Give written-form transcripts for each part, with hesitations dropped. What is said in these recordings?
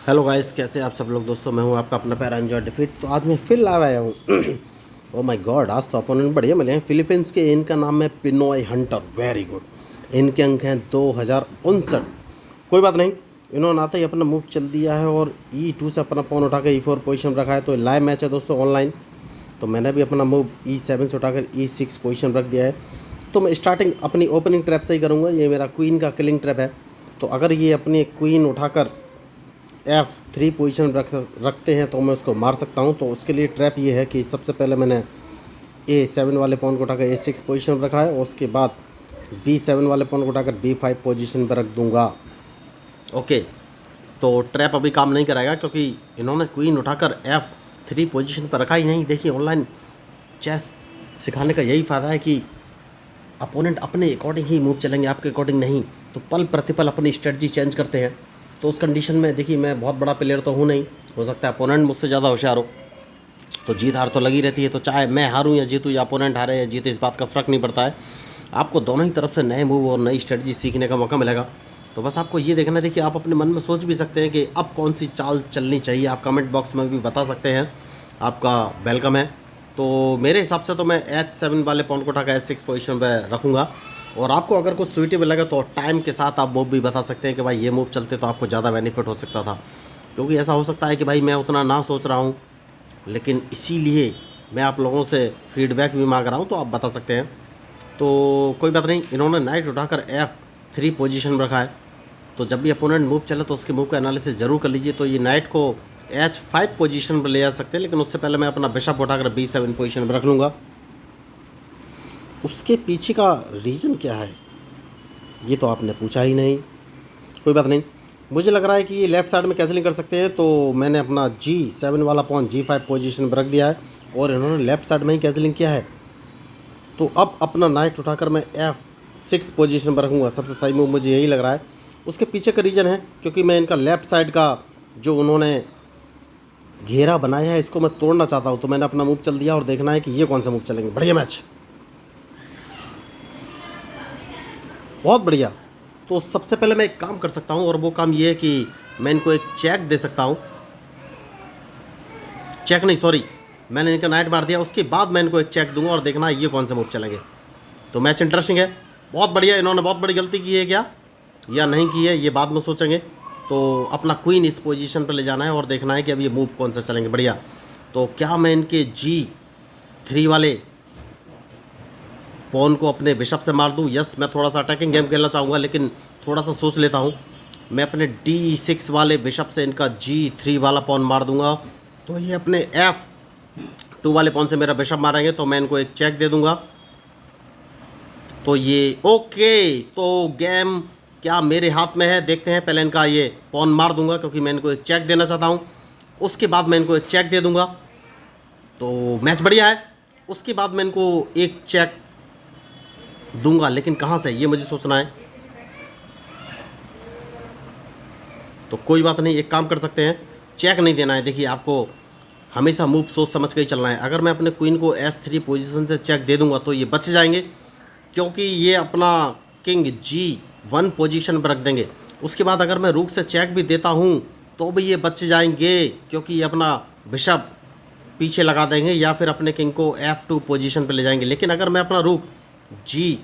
Hello guys, कैसे आप सब लोग। दोस्तों मैं हूं आपका अपना प्यारा एंजॉय डिफीट। तो आज मैं फिर लाया आया हूं। ओ माय गॉड, आज तो अपोनेंट बढ़िया मिले हैं। फिलीपींस के, इनका नाम है पिनोय हंटर। Very good. इनके अंक हैं 2059। कोई बात नहीं, इन्होंने आते ही अपना मूव चल दिया है और E2 से अपना पॉन उठा के E4 पोजीशन रखा है। तो लाइव मैच है दोस्तों ऑनलाइन। तो मैंने भी अपना मूव E7 से उठाकर E6 पोजीशन रख दिया है। तो मैं स्टार्टिंग अपनी ओपनिंग ट्रैप से ही करूँगा। ये मेरा क्वीन का किलिंग ट्रैप है। तो अगर ये अपनी क्वीन उठाकर F3 पोजीशन रखते हैं तो मैं उसको मार सकता हूं। तो उसके लिए ट्रैप ये है कि सबसे पहले मैंने A7 वाले पॉन को उठाकर A6 पोजीशन रखा है और उसके बाद B7 वाले पॉन को उठाकर B5 पोजीशन पर रख दूंगा। ओके, तो ट्रैप अभी काम नहीं कराएगा क्योंकि इन्होंने क्वीन उठाकर F3 पोजीशन पर रखा ही नहीं। देखिए, ऑनलाइन चेस सिखाने का यही फ़ायदा है कि अपोनेंट अपने अकॉर्डिंग ही मूव चलेंगे, आपके अकॉर्डिंग नहीं। तो पल प्रतिपल अपनी स्ट्रेटजी चेंज करते हैं। तो उस कंडीशन में देखिए, मैं बहुत बड़ा प्लेयर तो हूँ नहीं, हो सकता है अपोनेंट मुझसे ज़्यादा होशियार हो। तो जीत हार तो लगी रहती है। तो चाहे मैं हारूं या जीतूँ या अपोनेंट हारे या जीते, इस बात का फ़र्क नहीं पड़ता है। आपको दोनों ही तरफ से नए मूव और नई स्ट्रेटजी सीखने का मौका मिलेगा। तो बस आपको ये देखना है। देखिए, आप अपने मन में सोच भी सकते हैं कि अब कौन सी चाल चलनी चाहिए। आप कमेंट बॉक्स में भी बता सकते हैं, आपका वेलकम है। तो मेरे हिसाब से तो मैं H7 वाले पॉन को उठाकर H6 पोजीशन पर रखूँगा। और आपको अगर कुछ सुइटेबल लगे तो टाइम के साथ आप मूव भी बता सकते हैं कि भाई ये मूव चलते तो आपको ज़्यादा बेनिफिट हो सकता था। क्योंकि ऐसा हो सकता है कि भाई मैं उतना ना सोच रहा हूँ, लेकिन इसीलिए मैं आप लोगों से फीडबैक भी मांग रहा हूँ, तो आप बता सकते हैं। तो कोई बात नहीं, इन्होंने नाइट उठाकर F3 पोजीशन रखा है। तो जब भी अपोनेंट मूव चले तो उसके मूव का एनालिसिस जरूर कर लीजिए। तो ये नाइट को H5 पोजीशन पर ले जा सकते हैं, लेकिन उससे पहले मैं अपना बिशप उठाकर B7 पोजीशन पर रख लूँगा। उसके पीछे का रीज़न क्या है ये तो आपने पूछा ही नहीं। कोई बात नहीं, मुझे लग रहा है कि ये लेफ़्ट साइड में कैंसिलिंग कर सकते हैं। तो मैंने अपना G7 वाला पॉन G5 पोजीशन पर रख दिया है और इन्होंने लेफ़्ट साइड में ही कैंसिलिंग किया है। तो अब अपना नाइट उठाकर मैं F6 पोजीशन पर रखूँगा। सबसे सही मूव मुझे यही लग रहा है। उसके पीछे का रीज़न है क्योंकि मैं इनका लेफ़्ट साइड का जो उन्होंने घेरा बनाया है इसको मैं तोड़ना चाहता हूँ। तो मैंने अपना मूव चल दिया और देखना है कि ये कौन सा मूव चलेंगे। बढ़िया मैच, बहुत बढ़िया। तो सबसे पहले मैं एक काम कर सकता हूँ और वो काम ये है कि मैं इनको एक चेक दे सकता हूँ। चेक नहीं, सॉरी, मैंने इनका नाइट मार दिया। उसके बाद मैं इनको एक चेक दूंगा और देखना है ये कौन से मूव चलेंगे। तो मैच इंटरेस्टिंग है, बहुत बढ़िया। इन्होंने बहुत बड़ी गलती की है क्या या नहीं की है, ये बाद में सोचेंगे। तो अपना क्वीन इस पोजीशन पर ले जाना है और देखना है कि अब ये मूव कौन सा चलेंगे। बढ़िया। तो क्या मैं इनके G3 वाले पॉन को अपने बिशप से मार दूं? यस, मैं थोड़ा सा अटैकिंग गेम खेलना चाहूँगा, लेकिन थोड़ा सा सोच लेता हूँ। मैं अपने D6 वाले बिशप से इनका G3 वाला पॉन मार दूंगा। तो ये अपने F2 वाले पॉन से मेरा बिशप मारेंगे, तो मैं इनको एक चेक दे दूंगा। तो ये ओके, तो गेम क्या मेरे हाथ में है, देखते हैं। पहले इनका ये पॉन मार दूंगा क्योंकि मैं इनको एक चेक देना चाहता हूँ। उसके बाद मैं इनको एक चेक दे दूंगा। तो मैच बढ़िया है। उसके बाद मैं इनको एक चेक दूंगा, लेकिन कहाँ से ये मुझे सोचना है। तो कोई बात नहीं, एक काम कर सकते हैं, चेक नहीं देना है। देखिए, आपको हमेशा मूव सोच समझ के ही चलना है। अगर मैं अपने क्वीन को S3 पोजीशन से चेक दे दूंगा तो ये बच जाएंगे, क्योंकि ये अपना किंग G1 पोजीशन पर रख देंगे। उसके बाद अगर मैं रूक से चेक भी देता हूँ तो भी ये बच जाएंगे, क्योंकि ये अपना बिशप पीछे लगा देंगे या फिर अपने किंग को F2 पोजीशन पर ले जाएंगे। लेकिन अगर मैं अपना रूक G8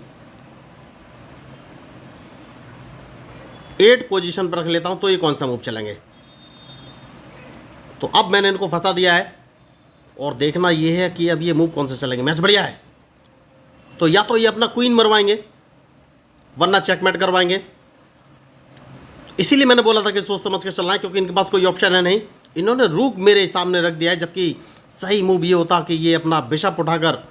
पोजीशन पर रख लेता हूं तो ये कौन सा मूव चलेंगे। तो अब मैंने इनको फंसा दिया है और देखना ये है कि अब ये मूव कौन सा चलेंगे। मैच बढ़िया है। तो या तो ये अपना क्वीन मरवाएंगे वरना चेकमेट करवाएंगे। इसीलिए मैंने बोला था कि सोच समझ कर चलना है, क्योंकि इनके पास कोई ऑप्शन है नहीं। इन्होंने रूक मेरे सामने रख दिया है, जबकि सही मूव ये होता कि ये अपना बिशप उठाकर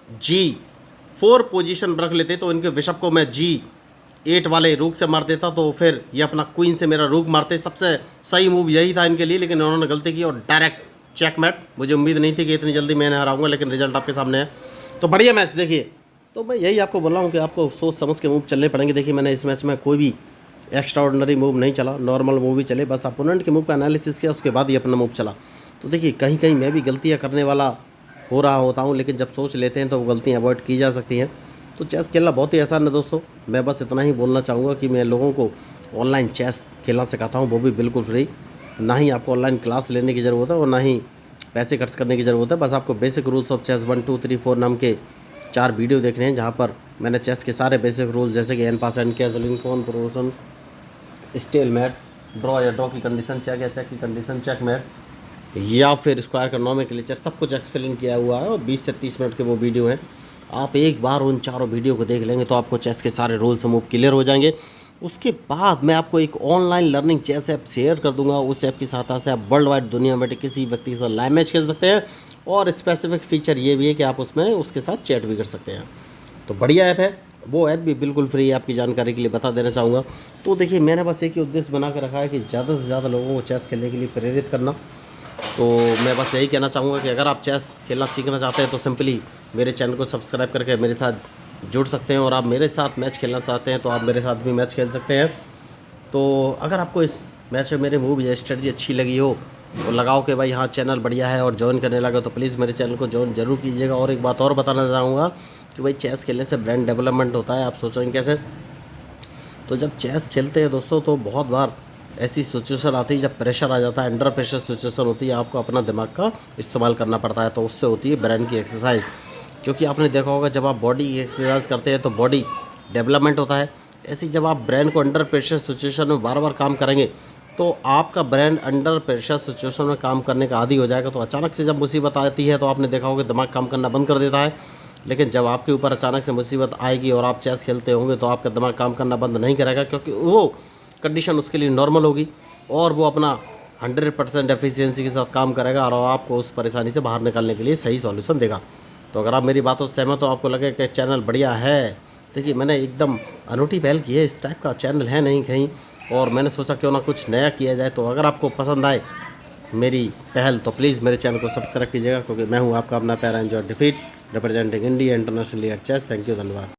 G4 पोजीशन रख लेते। तो इनके बिशप को मैं G8 वाले रूक से मार देता, तो फिर ये अपना क्वीन से मेरा रूक मारते। सबसे सही मूव यही था इनके लिए, लेकिन इन्होंने गलती की और डायरेक्ट चेकमेट। मुझे उम्मीद नहीं थी कि इतनी जल्दी मैं हराऊंगा, लेकिन रिजल्ट आपके सामने है। तो बढ़िया मैच। देखिए, तो मैं यही आपको बोल रहा हूँ कि आपको सोच समझ के मूव चलने पड़ेंगे। देखिए, मैंने इस मैच में कोई भी एक्स्ट्रा ऑर्डिनरी मूव नहीं चला, नॉर्मल मूव ही चले। बस अपोनेंट के मूव का एनालिसिस किया, उसके बाद ही अपना मूव चला। तो देखिए, कहीं कहीं मैं भी गलतियाँ करने वाला हो रहा होता हूँ, लेकिन जब सोच लेते हैं तो वो गलतियाँ अवॉइड की जा सकती हैं। तो चेस खेलना बहुत ही आसान है दोस्तों। मैं बस इतना ही बोलना चाहूँगा कि मैं लोगों को ऑनलाइन चेस खेलना सिखाता हूँ, वो भी बिल्कुल फ्री। ना ही आपको ऑनलाइन क्लास लेने की ज़रूरत है और ना ही पैसे खर्च करने की ज़रूरत है। बस आपको बेसिक रूल्स ऑफ चेस 1 2 3 4 नाम के 4 वीडियो देखने हैं, जहाँ पर मैंने चेस के सारे बेसिक रूल्स जैसे कि en passant, and castling, pawn promotion, stalemate, draw या ड्रॉ की कंडीशन चेक या चेक की कंडीशन चेकमेट, या फिर स्क्वायर का नोमेनक्लेचर, सब कुछ एक्सप्लेन किया हुआ है और 20 से 30 मिनट के वो वीडियो हैं। आप एक बार उन चारों वीडियो को देख लेंगे तो आपको चेस के सारे रूल्स मूव क्लियर हो जाएंगे। उसके बाद मैं आपको एक online learning chess app share कर दूंगा। उस ऐप की सहायता से आप वर्ल्ड वाइड दुनिया में किसी व्यक्ति के साथ लाइव मैच खेल सकते हैं और स्पेसिफिक फीचर ये भी है कि आप उसमें उसके साथ चैट भी कर सकते हैं। तो बढ़िया ऐप है, वो ऐप भी बिल्कुल फ्री है, आपकी जानकारी के लिए बता देना चाहूँगा। तो देखिए, मैंने बस एक ही उद्देश्य बना के रखा है कि ज़्यादा से ज़्यादा लोगों को चेस खेलने के लिए प्रेरित करना। तो मैं बस यही कहना चाहूँगा कि अगर आप चेस खेलना सीखना चाहते हैं तो सिंपली मेरे चैनल को सब्सक्राइब करके मेरे साथ जुड़ सकते हैं, और आप मेरे साथ मैच खेलना चाहते हैं तो आप मेरे साथ भी मैच खेल सकते हैं। तो अगर आपको इस मैच में मेरे मूव या स्ट्रेटजी अच्छी लगी हो और लगाओ कि भाई हाँ चैनल बढ़िया है और ज्वाइन करने लगा, तो प्लीज़ मेरे चैनल को ज्वाइन जरूर कीजिएगा। और एक बात और बताना चाहूँगा कि भाई चेस खेलने से ब्रेन डेवलपमेंट होता है। आप सोचेंगे कैसे? तो जब चेस खेलते हैं दोस्तों तो बहुत बार ऐसी सिचुएशन आती है जब प्रेशर आ जाता है, अंडर प्रेशर सिचुएशन होती है, आपको अपना दिमाग का इस्तेमाल करना पड़ता है। तो उससे होती है ब्रेन की एक्सरसाइज, क्योंकि आपने देखा होगा जब आप बॉडी की एक्सरसाइज करते हैं तो बॉडी डेवलपमेंट होता है। ऐसे जब आप ब्रेन को अंडर प्रेशर सिचुएशन में बार बार काम करेंगे तो आपका ब्रेन अंडर प्रेशर सिचुएशन में काम करने का आदी हो जाएगा। तो अचानक से जब मुसीबत आती है तो आपने देखा होगा दिमाग काम करना बंद कर देता है। लेकिन जब आपके ऊपर अचानक से मुसीबत आएगी और आप चेस खेलते होंगे तो आपका दिमाग काम करना बंद नहीं करेगा, क्योंकि वो कंडीशन उसके लिए नॉर्मल होगी और वो अपना 100% एफिशिएंसी के साथ काम करेगा और आपको उस परेशानी से बाहर निकालने के लिए सही सॉल्यूशन देगा। तो अगर आप मेरी बातों से सहमत हो, आपको लगे कि चैनल बढ़िया है, देखिए मैंने एकदम अनूठी पहल की है, इस टाइप का चैनल है नहीं कहीं, और मैंने सोचा क्यों ना कुछ नया किया जाए। तो अगर आपको पसंद आए मेरी पहल तो प्लीज़ मेरे चैनल को सब्सक्राइब कीजिएगा, क्योंकि मैं हूँ आपका अपना प्यारा एंजॉय डिफीट, representing India internationally at chess. Thank you, धन्यवाद।